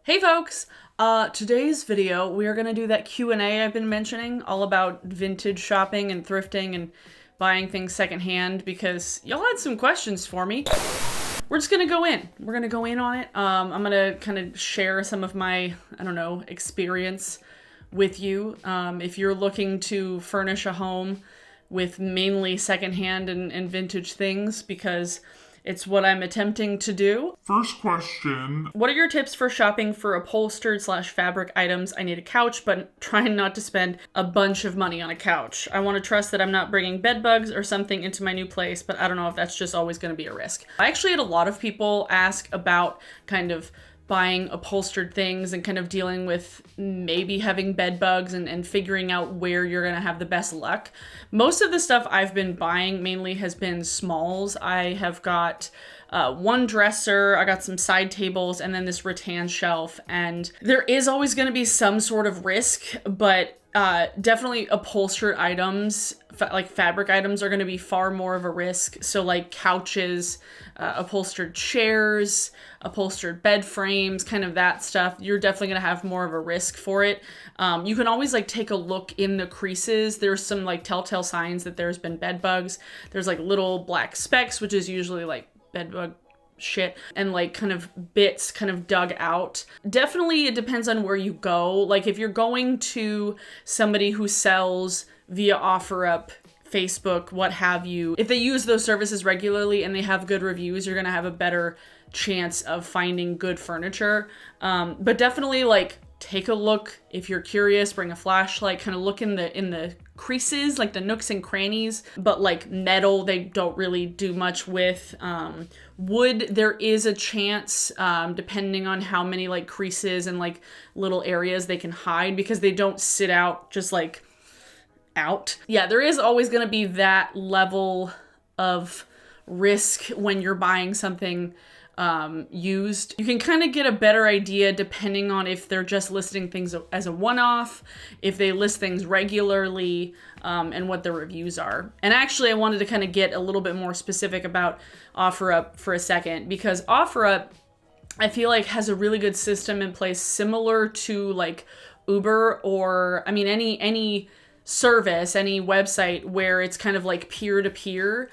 Hey folks! Today's video, we are going to do that Q&A I've been mentioning, all about vintage shopping and thrifting and buying things secondhand, because y'all had some questions for me. We're just going to go in. We're going to go in on it. I'm going to kind of share some of my, experience with you. If you're looking to furnish a home with mainly secondhand and vintage things, because it's what I'm attempting to do. First question. What are your tips for shopping for upholstered / fabric items? I need a couch, but trying not to spend a bunch of money on a couch. I want to trust that I'm not bringing bed bugs or something into my new place, but I don't know if that's just always going to be a risk. I actually had a lot of people ask about kind of buying upholstered things and kind of dealing with maybe having bed bugs and figuring out where you're gonna have the best luck. Most of the stuff I've been buying mainly has been smalls. I have got one dresser, I got some side tables, and then this rattan shelf. And there is always gonna be some sort of risk, but definitely upholstered items, like fabric items, are going to be far more of a risk. So like couches, upholstered chairs, upholstered bed frames, kind of that stuff, you're definitely going to have more of a risk for it. You can always like take a look in the creases. There's some like telltale signs that there's been bed bugs. There's like little black specks, which is usually like bed bug shit, and like kind of bits kind of dug out. Definitely it depends on where you go. Like if you're going to somebody who sells via OfferUp, Facebook, what have you, if they use those services regularly and they have good reviews, you're gonna have a better chance of finding good furniture. But definitely like take a look if you're curious, bring a flashlight, kind of look in the creases, like the nooks and crannies. But like metal, they don't really do much with. Wood, there is a chance, depending on how many like creases and like little areas they can hide, because they don't sit out just like out. Yeah, there is always going to be that level of risk when you're buying something used. You can kind of get a better idea depending on if they're just listing things as a one-off, if they list things regularly, and what the reviews are. And actually I wanted to kind of get a little bit more specific about OfferUp for a second, because OfferUp, I feel like, has a really good system in place similar to like Uber, or I mean any service, any website where it's kind of like peer-to-peer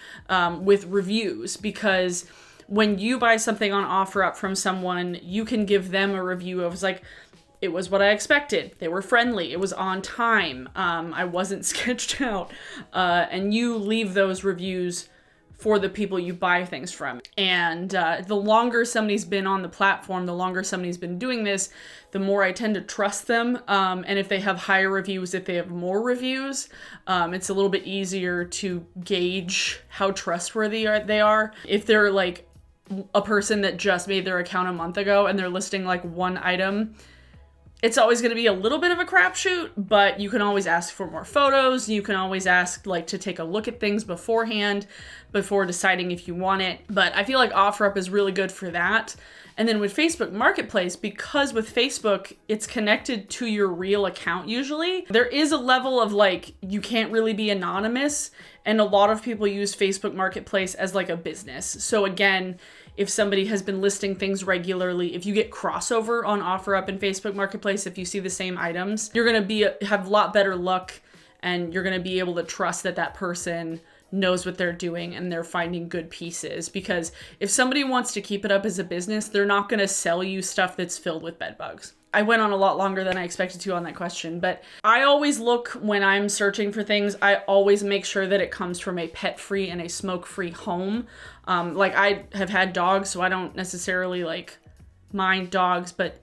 with reviews. Because when you buy something on OfferUp from someone, you can give them a review of like, it was what I expected. They were friendly. It was on time. I wasn't sketched out. And you leave those reviews for the people you buy things from. And the longer somebody's been on the platform, the longer somebody's been doing this, the more I tend to trust them. And if they have higher reviews, if they have more reviews, it's a little bit easier to gauge how trustworthy they are. If they're like a person that just made their account a month ago and they're listing like one item, it's always going to be a little bit of a crapshoot, but you can always ask for more photos. You can always ask like to take a look at things beforehand before deciding if you want it. But I feel like OfferUp is really good for that. And then with Facebook Marketplace, because with Facebook, it's connected to your real account usually, there is a level of like, you can't really be anonymous. And a lot of people use Facebook Marketplace as like a business. So again, if somebody has been listing things regularly, if you get crossover on OfferUp and Facebook Marketplace, if you see the same items, you're going to have a lot better luck, and you're going to be able to trust that that person knows what they're doing and they're finding good pieces. Because if somebody wants to keep it up as a business, they're not going to sell you stuff that's filled with bed bugs. I went on a lot longer than I expected to on that question, but I always look, when I'm searching for things, I always make sure that it comes from a pet-free and a smoke-free home. Like I have had dogs, so I don't necessarily like mind dogs, but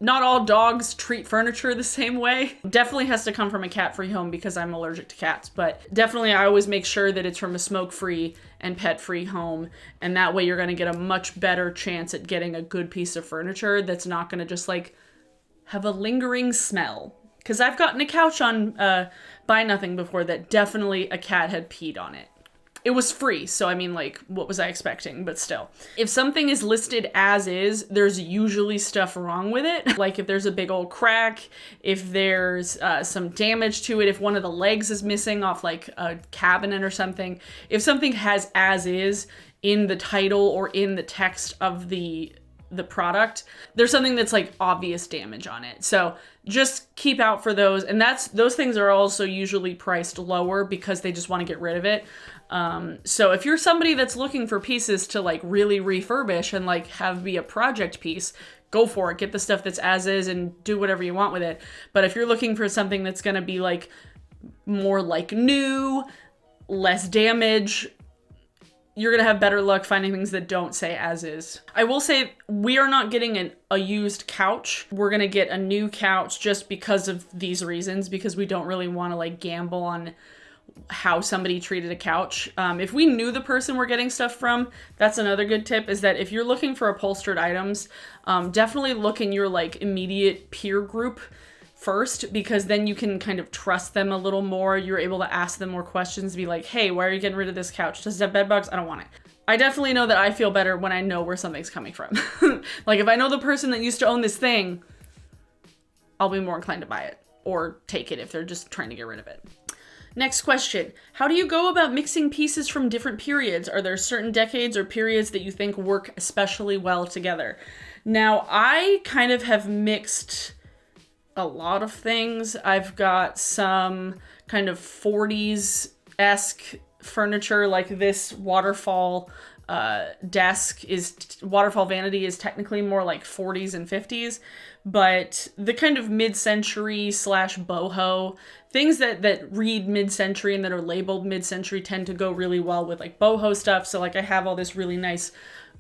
not all dogs treat furniture the same way. Definitely has to come from a cat-free home because I'm allergic to cats, but definitely I always make sure that it's from a smoke-free and pet-free home, and that way you're gonna get a much better chance at getting a good piece of furniture that's not gonna just like have a lingering smell. Because I've gotten a couch on Buy Nothing before that definitely a cat had peed on it. it was free, so I mean, like, what was I expecting? But still. If something is listed as is, there's usually stuff wrong with it. Like if there's a big old crack, if there's some damage to it, if one of the legs is missing off like a cabinet or something. If something has as is in the title or in the text of the product, there's something that's like obvious damage on it. So just keep out for those. And those things are also usually priced lower because they just want to get rid of it. So if you're somebody that's looking for pieces to like really refurbish and like have be a project piece, go for it. Get the stuff that's as is and do whatever you want with it. But if you're looking for something that's going to be like more like new, less damage, you're going to have better luck finding things that don't say as is. I will say we are not getting a used couch. We're going to get a new couch just because of these reasons, because we don't really want to like gamble on how somebody treated a couch. If we knew the person we're getting stuff from, that's another good tip, is that if you're looking for upholstered items, definitely look in your like immediate peer group first, because then you can kind of trust them a little more. You're able to ask them more questions, be like, hey, why are you getting rid of this couch? Does it have bed bugs? I don't want it. I definitely know that I feel better when I know where something's coming from. Like if I know the person that used to own this thing, I'll be more inclined to buy it or take it if they're just trying to get rid of it. Next question. How do you go about mixing pieces from different periods? Are there certain decades or periods that you think work especially well together? Now, I kind of have mixed a lot of things. I've got some kind of 40s-esque furniture, like this waterfall waterfall vanity is technically more like 40s and 50s, but the kind of mid-century / boho things that read mid-century and that are labeled mid-century tend to go really well with like boho stuff. So like I have all this really nice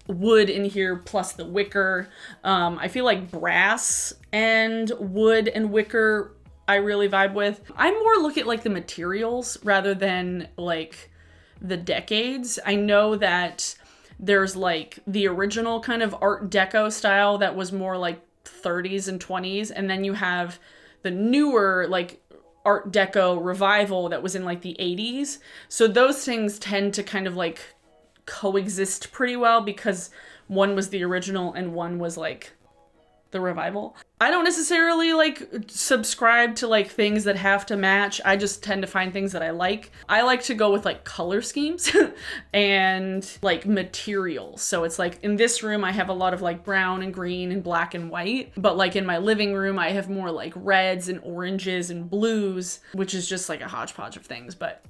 wood in here plus the wicker. I feel like brass and wood and wicker I really vibe with. I more look at like the materials rather than like the decades. I know that there's like the original kind of Art Deco style that was more like 30s and 20s, and then you have the newer like Art Deco revival that was in like the 80s. So those things tend to kind of like coexist pretty well because one was the original and one was like the revival. I don't necessarily like subscribe to like things that have to match. I just tend to find things that I like. I like to go with like color schemes and like materials. So it's like in this room I have a lot of like brown and green and black and white, but like in my living room I have more like reds and oranges and blues, which is just like a hodgepodge of things. But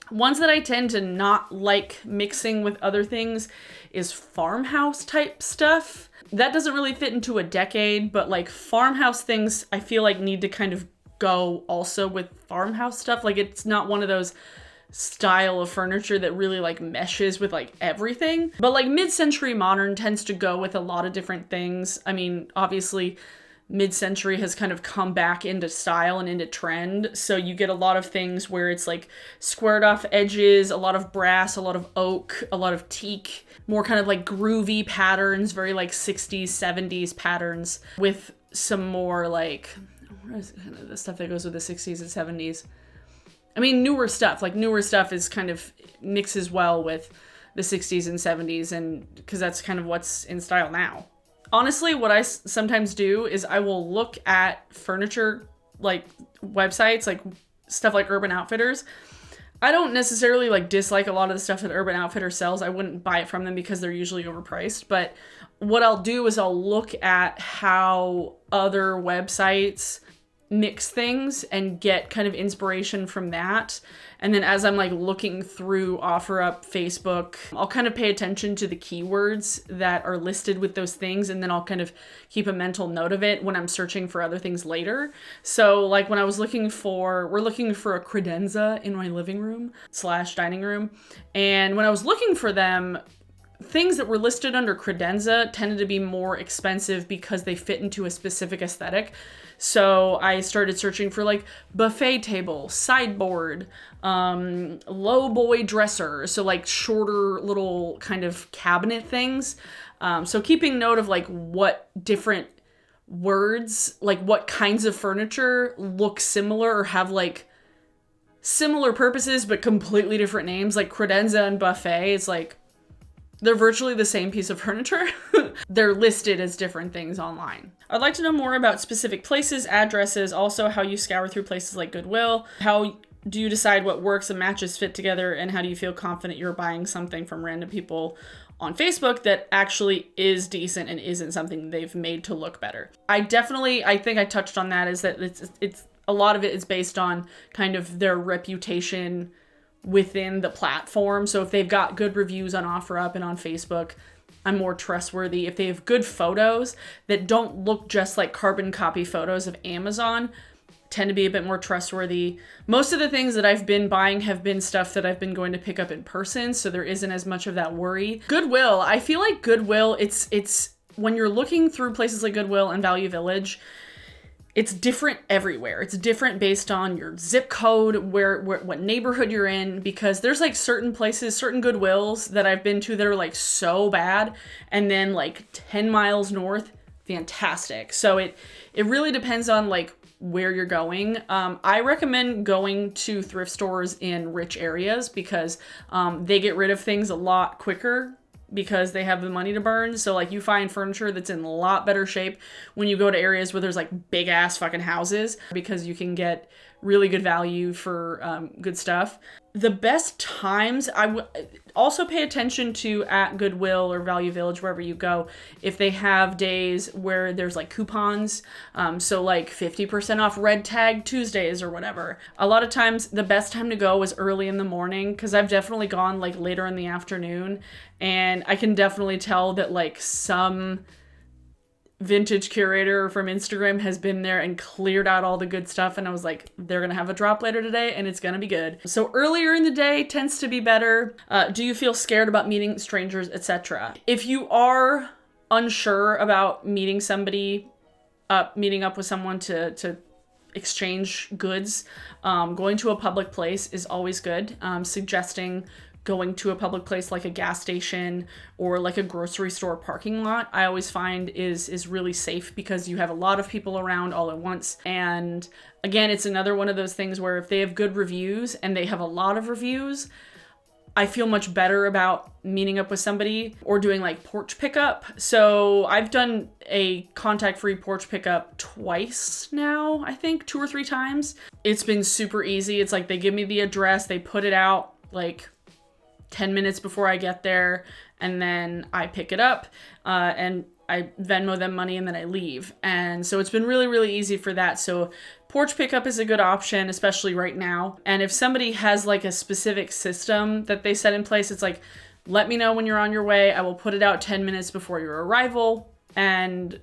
ones that I tend to not like mixing with other things is farmhouse type stuff. That doesn't really fit into a decade, but like farmhouse things I feel like need to kind of go also with farmhouse stuff. Like it's not one of those style of furniture that really like meshes with like everything. But like mid-century modern tends to go with a lot of different things. I mean, obviously mid-century has kind of come back into style and into trend. So you get a lot of things where it's like squared off edges, a lot of brass, a lot of oak, a lot of teak, more kind of like groovy patterns, very like 60s, 70s patterns with some more like, what is kind of the stuff that goes with the 60s and 70s? I mean, newer stuff. Like newer stuff is kind of mixes well with the 60s and 70s, and because that's kind of what's in style now. Honestly, what I sometimes do is I will look at furniture, like websites, like stuff like Urban Outfitters. I don't necessarily like dislike a lot of the stuff that Urban Outfitters sells. I wouldn't buy it from them because they're usually overpriced. But what I'll do is I'll look at how other websites mix things and get kind of inspiration from that. And then as I'm like looking through OfferUp, Facebook, I'll kind of pay attention to the keywords that are listed with those things. And then I'll kind of keep a mental note of it when I'm searching for other things later. So like when I was we're looking for a credenza in my living room / dining room. And when I was looking for them, things that were listed under credenza tended to be more expensive because they fit into a specific aesthetic. So I started searching for like buffet table, sideboard, low boy dresser. So like shorter little kind of cabinet things. So keeping note of like what different words, like what kinds of furniture look similar or have like similar purposes, but completely different names, like credenza and buffet. It's like, they're virtually the same piece of furniture. They're listed as different things online. I'd like to know more about specific places, addresses, also how you scour through places like Goodwill. How do you decide what works and matches fit together, and how do you feel confident you're buying something from random people on Facebook that actually is decent and isn't something they've made to look better? I think I touched on that, is that it's a lot of it is based on kind of their reputation within the platform. So if they've got good reviews on OfferUp and on Facebook, I'm more trustworthy. If they have good photos that don't look just like carbon copy photos of Amazon, tend to be a bit more trustworthy. Most of the things that I've been buying have been stuff that I've been going to pick up in person, so there isn't as much of that worry. Goodwill, I feel like Goodwill, it's when you're looking through places like Goodwill and Value Village, it's different everywhere. It's different based on your zip code, what neighborhood you're in, because there's like certain places, certain Goodwills that I've been to that are like so bad, and then like 10 miles north, fantastic. So it really depends on like where you're going. I recommend going to thrift stores in rich areas because they get rid of things a lot quicker because they have the money to burn. So like you find furniture that's in a lot better shape when you go to areas where there's like big ass fucking houses, because you can get really good value for good stuff. The best times, I would also pay attention to at Goodwill or Value Village, wherever you go, if they have days where there's like coupons. So like 50% off red tag Tuesdays or whatever. A lot of times the best time to go was early in the morning, because I've definitely gone like later in the afternoon, and I can definitely tell that like some vintage curator from Instagram has been there and cleared out all the good stuff, and I was like, they're gonna have a drop later today and it's gonna be good. So earlier in the day tends to be better. Do you feel scared about meeting strangers, etc.? If you are unsure about meeting up with someone to exchange goods, going to a public place is always good. Suggesting going to a public place like a gas station or like a grocery store parking lot, I always find is really safe, because you have a lot of people around all at once. And again, it's another one of those things where if they have good reviews and they have a lot of reviews, I feel much better about meeting up with somebody or doing like porch pickup. So I've done a contact-free porch pickup twice now, I think 2 or 3 times. It's been super easy. It's like they give me the address, they put it out like 10 minutes before I get there, and then I pick it up and I Venmo them money, and then I leave. And so it's been really, really easy for that. So porch pickup is a good option, especially right now. And if somebody has like a specific system that they set in place, it's like, let me know when you're on your way. I will put it out 10 minutes before your arrival, and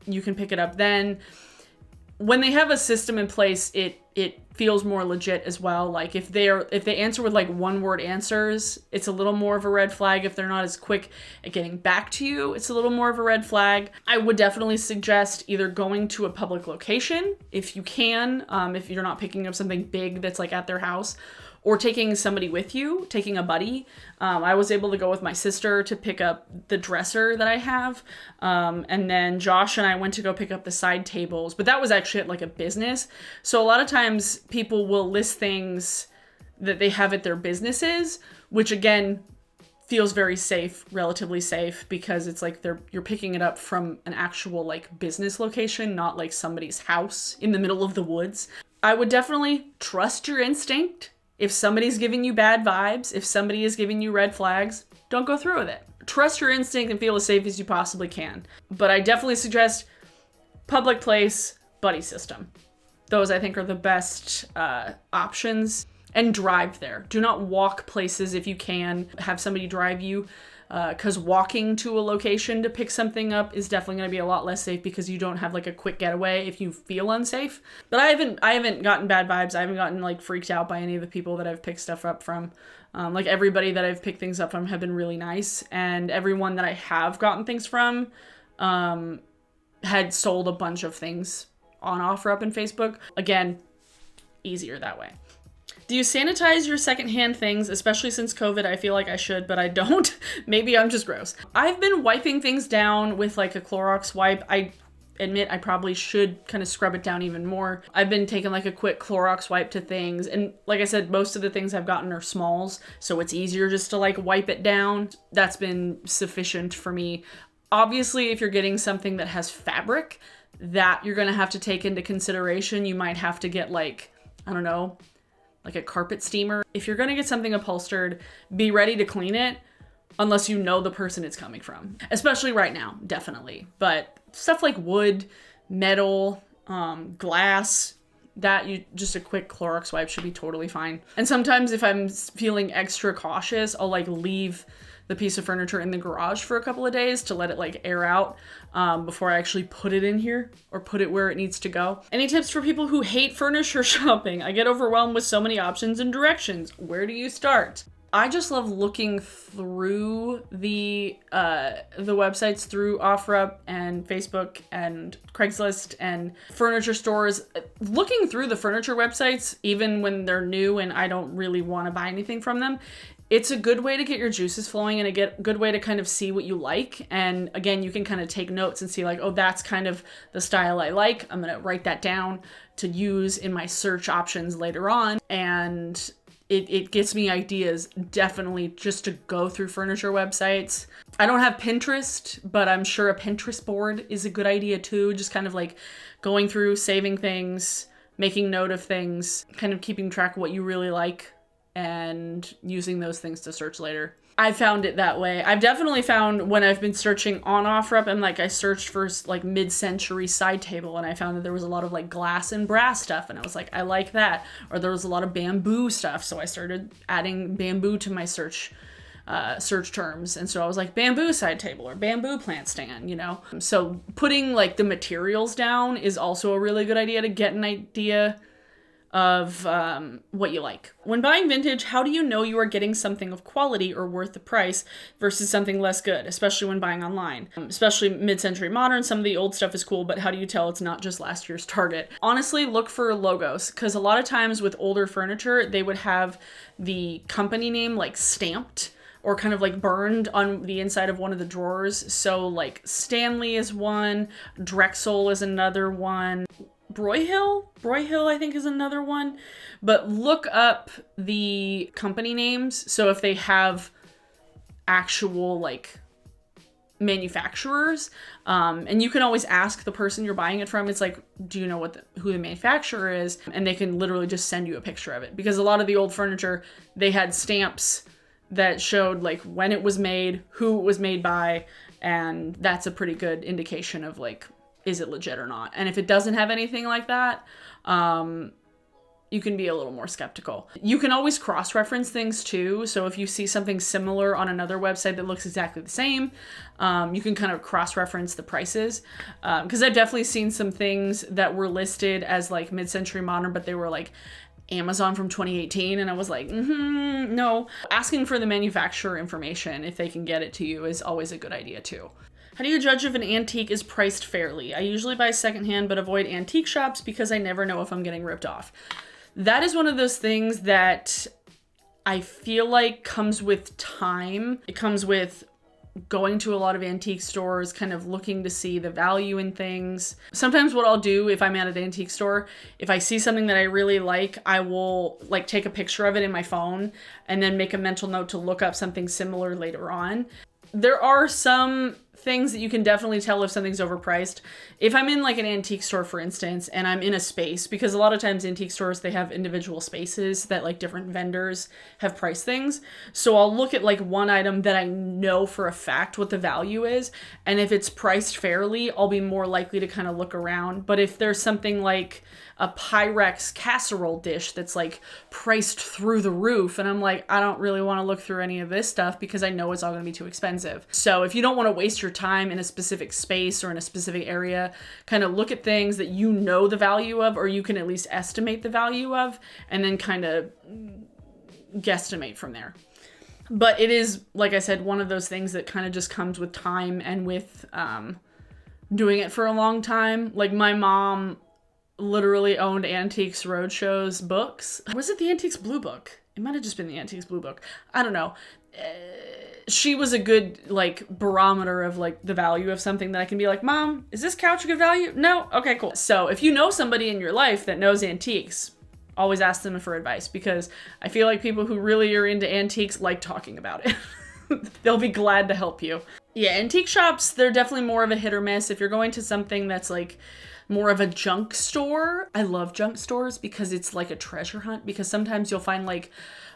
you can pick it up then. When they have a system in place, it feels more legit as well. Like if they answer with like 1-word answers, it's a little more of a red flag. If they're not as quick at getting back to you, it's a little more of a red flag. I would definitely suggest either going to a public location if you can, if you're not picking up something big that's like at their house, or taking somebody with you, taking a buddy. I was able to go with my sister to pick up the dresser that I have. And then Josh and I went to go pick up the side tables, but that was actually at like a business. So a lot of times people will list things that they have at their businesses, which again feels very safe, relatively safe, because it's like you're picking it up from an actual like business location, not like somebody's house in the middle of the woods. I would definitely trust your instinct. If somebody's giving you bad vibes, if somebody is giving you red flags, don't go through with it. Trust your instinct and feel as safe as you possibly can. But I definitely suggest public place, buddy system. Those I think are the best options. And drive there. Do not walk places if you can. Have somebody drive you, because walking to a location to pick something up is definitely going to be a lot less safe, because you don't have like a quick getaway if you feel unsafe. But I haven't gotten bad vibes. I haven't gotten like freaked out by any of the people that I've picked stuff up from. Like everybody that I've picked things up from have been really nice, and everyone that I have gotten things from had sold a bunch of things on OfferUp and Facebook. Again, easier that way. Do you sanitize your secondhand things, especially since COVID? I feel like I should, but I don't. Maybe I'm just gross. I've been wiping things down with like a Clorox wipe. I admit I probably should kind of scrub it down even more. I've been taking like a quick Clorox wipe to things, and like I said, most of the things I've gotten are smalls, so it's easier just to like wipe it down. That's been sufficient for me. Obviously, if you're getting something that has fabric, that you're gonna have to take into consideration. You might have to get like, I don't know, like a carpet steamer. If you're gonna get something upholstered, be ready to clean it unless you know the person it's coming from. Especially right now, definitely. But stuff like wood, metal, glass, that you just a quick Clorox wipe should be totally fine. And sometimes if I'm feeling extra cautious, I'll like leave the piece of furniture in the garage for a couple of days to let it like air out before I actually put it in here or put it where it needs to go. Any tips for people who hate furniture shopping? I get overwhelmed with so many options and directions. Where do you start? I just love looking through the websites through OfferUp and Facebook and Craigslist and furniture stores. Looking through the furniture websites, even when they're new and I don't really want to buy anything from them, it's a good way to get your juices flowing and a good way to kind of see what you like. And again, you can kind of take notes and see like, oh, that's kind of the style I like. I'm going to write that down to use in my search options later on. And it gets me ideas, definitely, just to go through furniture websites. I don't have Pinterest, but I'm sure a Pinterest board is a good idea too. Just kind of like going through, saving things, making note of things, kind of keeping track of what you really like and using those things to search later. I found it that way. I've definitely found when I've been searching on OfferUp and like I searched for like mid-century side table and I found that there was a lot of like glass and brass stuff and I was like, I like that. Or there was a lot of bamboo stuff. So I started adding bamboo to my search terms. And so I was like bamboo side table or bamboo plant stand, you know? So putting like the materials down is also a really good idea to get an idea of what you like. When buying vintage, how do you know you are getting something of quality or worth the price versus something less good, especially when buying online? Especially mid-century modern, some of the old stuff is cool, but how do you tell it's not just last year's Target? Honestly, look for logos, because a lot of times with older furniture, they would have the company name like stamped or kind of like burned on the inside of one of the drawers. So like Stanley is one, Drexel is another one, Broyhill, I think, is another one. But look up the company names. So if they have actual like manufacturers, and you can always ask the person you're buying it from. It's like, do you know who the manufacturer is? And they can literally just send you a picture of it. Because a lot of the old furniture, they had stamps that showed like when it was made, who it was made by, and that's a pretty good indication of like, is it legit or not? And if it doesn't have anything like that, you can be a little more skeptical. You can always cross-reference things too. So if you see something similar on another website that looks exactly the same, you can kind of cross-reference the prices. Because I've definitely seen some things that were listed as like mid-century modern, but they were like Amazon from 2018. And I was like, no. Asking for the manufacturer information, if they can get it to you, is always a good idea too. How do you judge if an antique is priced fairly? I usually buy secondhand, but avoid antique shops because I never know if I'm getting ripped off. That is one of those things that I feel like comes with time. It comes with going to a lot of antique stores, kind of looking to see the value in things. Sometimes what I'll do if I'm at an antique store, if I see something that I really like, I will like take a picture of it in my phone and then make a mental note to look up something similar later on. There are some things that you can definitely tell if something's overpriced. If I'm in like an antique store, for instance, and I'm in a space, because a lot of times antique stores, they have individual spaces that like different vendors have priced things. So I'll look at like one item that I know for a fact what the value is. And if it's priced fairly, I'll be more likely to kind of look around. But if there's something like a Pyrex casserole dish that's like priced through the roof, and I'm like, I don't really want to look through any of this stuff because I know it's all going to be too expensive. So if you don't want to waste your time in a specific space or in a specific area, kind of look at things that you know the value of, or you can at least estimate the value of, and then kind of guesstimate from there. But it is, like I said, one of those things that kind of just comes with time and with doing it for a long time. Like my mom literally owned Antiques Roadshow's books. Was it the Antiques Blue Book? It might have just been the Antiques Blue Book. I don't know. she was a good like barometer of like the value of something that I can be like, Mom, is this couch a good value? No? Okay, cool. So if you know somebody in your life that knows antiques, always ask them for advice, because I feel like people who really are into antiques like talking about it. They'll be glad to help you. Yeah, antique shops, they're definitely more of a hit or miss. If you're going to something that's like more of a junk store, I love junk stores because it's like a treasure hunt, because sometimes you'll find like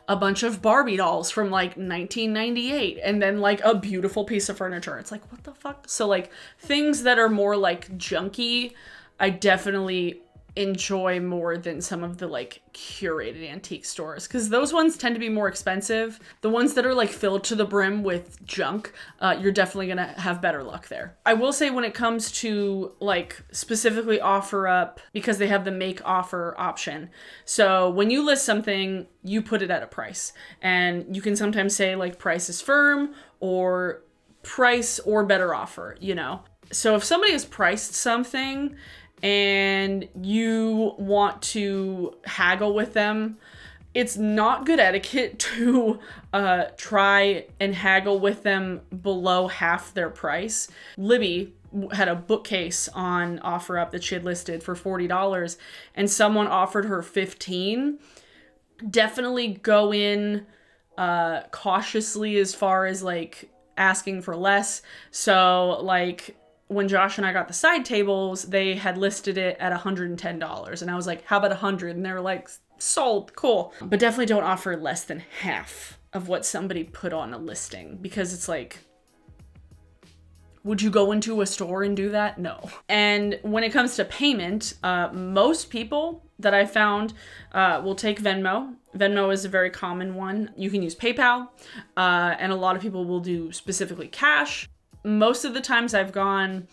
a bunch of Barbie dolls from like 1998 and then like a beautiful piece of furniture. It's like, what the fuck? So like things that are more like junky, I definitely enjoy more than some of the like curated antique stores, because those ones tend to be more expensive. The ones that are like filled to the brim with junk, you're definitely gonna have better luck there. I will say when it comes to like specifically OfferUp, because they have the make offer option. So when you list something, you put it at a price, and you can sometimes say like price is firm or price or better offer, you know? So if somebody has priced something and you want to haggle with them, it's not good etiquette to try and haggle with them below half their price. Libby had a bookcase on OfferUp that she had listed for $40 and someone offered her $15. Definitely go in cautiously as far as like asking for less. So like when Josh and I got the side tables, they had listed it at $110. And I was like, how about $100? And they were like, sold, cool. But definitely don't offer less than half of what somebody put on a listing, because it's like, would you go into a store and do that? No. And when it comes to payment, most people that I found will take Venmo. Venmo is a very common one. You can use PayPal, and a lot of people will do specifically cash. Most of the times I've gone,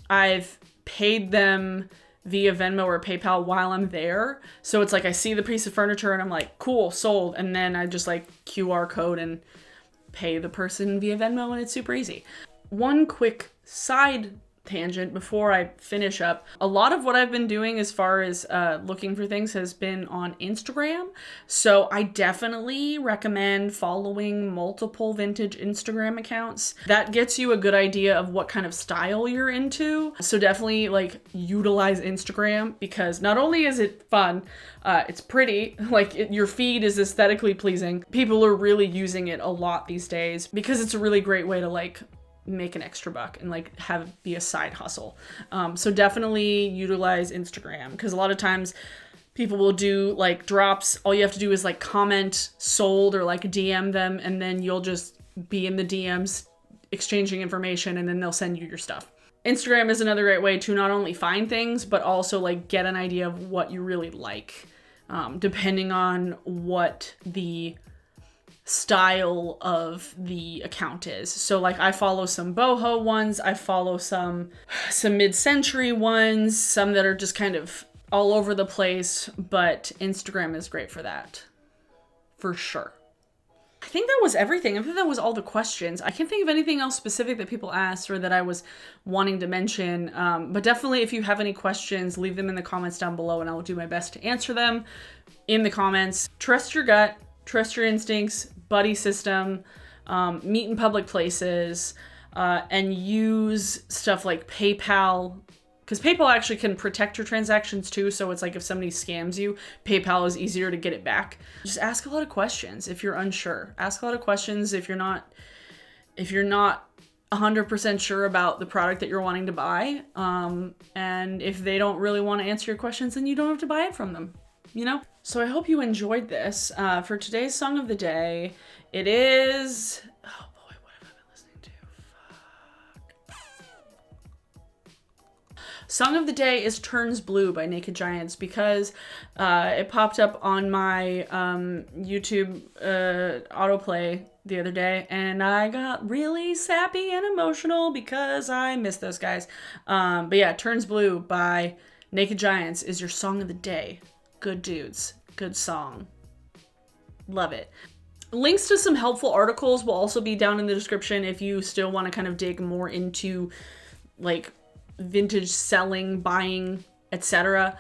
I've paid them via Venmo or PayPal while I'm there. So it's like I see the piece of furniture and I'm like, cool, sold. And then I just like QR code and pay the person via Venmo, and it's super easy. One quick side tangent before I finish up. A lot of what I've been doing as far as looking for things has been on Instagram. So I definitely recommend following multiple vintage Instagram accounts. That gets you a good idea of what kind of style you're into. So definitely like utilize Instagram, because not only is it fun, it's pretty, like your feed is aesthetically pleasing. People are really using it a lot these days because it's a really great way to like make an extra buck and like have it be a side hustle. So definitely utilize Instagram, because a lot of times people will do like drops. All you have to do is like comment sold or like DM them, and then you'll just be in the DMs exchanging information, and then they'll send you your stuff. Instagram is another great way to not only find things, but also like get an idea of what you really like, depending on what the style of the account is. So like I follow some boho ones, I follow some mid-century ones, some that are just kind of all over the place, but Instagram is great for that, for sure. I think that was everything. I think that was all the questions. I can't think of anything else specific that people asked or that I was wanting to mention, but definitely if you have any questions, leave them in the comments down below and I will do my best to answer them in the comments. Trust your gut. Trust your instincts, buddy system, meet in public places, and use stuff like PayPal, because PayPal actually can protect your transactions too. So it's like if somebody scams you, PayPal is easier to get it back. Just ask a lot of questions if you're unsure. Ask a lot of questions if you're not 100% sure about the product that you're wanting to buy. And if they don't really want to answer your questions, then you don't have to buy it from them, you know? So I hope you enjoyed this. For today's song of the day, it is... Oh boy, what have I been listening to? Fuck. Song of the day is Turns Blue by Naked Giants, because it popped up on my YouTube autoplay the other day, and I got really sappy and emotional because I miss those guys. But yeah, Turns Blue by Naked Giants is your song of the day. Good dudes. Good song. Love it. Links to some helpful articles will also be down in the description if you still want to kind of dig more into like vintage selling, buying etc.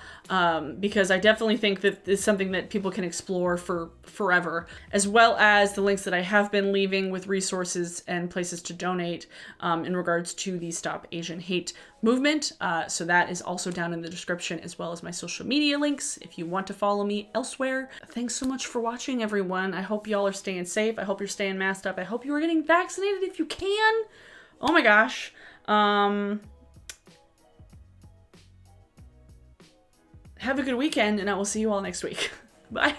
Because I definitely think that it's something that people can explore for forever, as well as the links that I have been leaving with resources and places to donate in regards to the Stop Asian Hate movement. So that is also down in the description, as well as my social media links if you want to follow me elsewhere. Thanks so much for watching, everyone. I hope y'all are staying safe. I hope you're staying masked up. I hope you are getting vaccinated if you can. Oh my gosh. Have a good weekend, and I will see you all next week. Bye.